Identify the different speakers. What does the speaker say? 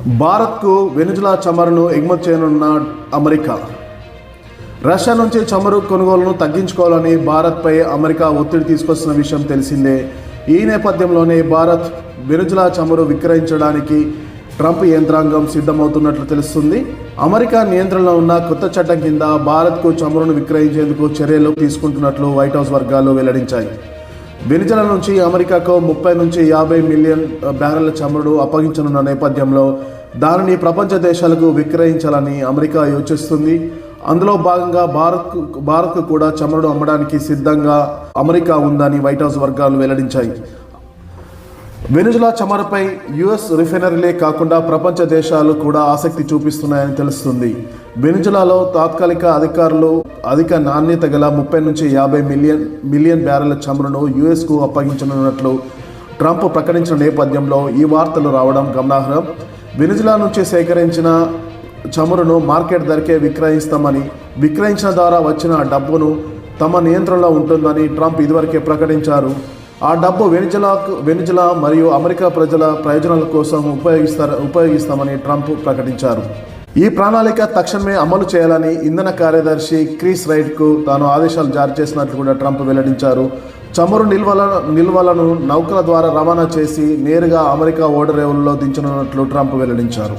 Speaker 1: భారత్కు వెనిజులా చమురును ఎగుమతి చేయనున్న అమెరికా. రష్యా నుంచి చమురు కొనుగోలును తగ్గించుకోవాలని భారత్పై అమెరికా ఒత్తిడి తీసుకొస్తున్న విషయం తెలిసిందే. ఈ నేపథ్యంలోనే భారత్ వెనిజులా చమురు విక్రయించడానికి ట్రంప్ యంత్రాంగం సిద్ధమవుతున్నట్లు తెలుస్తుంది. అమెరికా నియంత్రణలో ఉన్న కొత్త చట్టం కింద భారత్కు చమురును విక్రయించేందుకు చర్యలు తీసుకుంటున్నట్లు వైట్ హౌస్ వర్గాలు వెల్లడించాయి. వెనిజులా నుంచి అమెరికాకు 30 నుంచి 50 మిలియన్ బ్యారెళ్ల చమురు అప్పగించనున్న నేపథ్యంలో దానిని ప్రపంచ దేశాలకు విక్రయించాలని అమెరికా యోచిస్తుంది. అందులో భాగంగా భారత్కు కూడా చమురును అమ్మడానికి సిద్ధంగా అమెరికా ఉందని వైట్ హౌస్ వర్గాలు వెల్లడించాయి. వెనిజులా చమురుపై యుఎస్ రిఫైనరీలే కాకుండా ప్రపంచ దేశాలు కూడా ఆసక్తి చూపిస్తున్నాయని తెలుస్తుంది. వెనిజులాలో తాత్కాలిక అధికారులు అధిక నాణ్యత గల 30 నుంచి 50 మిలియన్ బ్యారెళ్ల చమురును యుఎస్కు అప్పగించనున్నట్లు ట్రంప్ ప్రకటించిన నేపథ్యంలో ఈ వార్తలు రావడం గమనార్హం. వెనిజులా నుంచి సేకరించిన చమురును మార్కెట్ ధరకే విక్రయించిన ద్వారా వచ్చిన డబ్బును తమ నియంత్రణలో ఉంటుందని ట్రంప్ ఇదివరకే ప్రకటించారు. ఆ డబ్బు వెనిజులా మరియు అమెరికా ప్రజల ప్రయోజనాల కోసం ఉపయోగిస్తామని ట్రంప్ ప్రకటించారు. ఈ ప్రణాళిక తక్షణమే అమలు చేయాలని ఇంధన కార్యదర్శి క్రిస్ రైట్కు తాను ఆదేశాలు జారీ చేసినట్లు కూడా ట్రంప్ వెల్లడించారు. చమురు నిల్వలను నౌకల ద్వారా రవాణా చేసి నేరుగా అమెరికా ఓడరేవుల్లో దించనున్నట్లు ట్రంప్ వెల్లడించారు.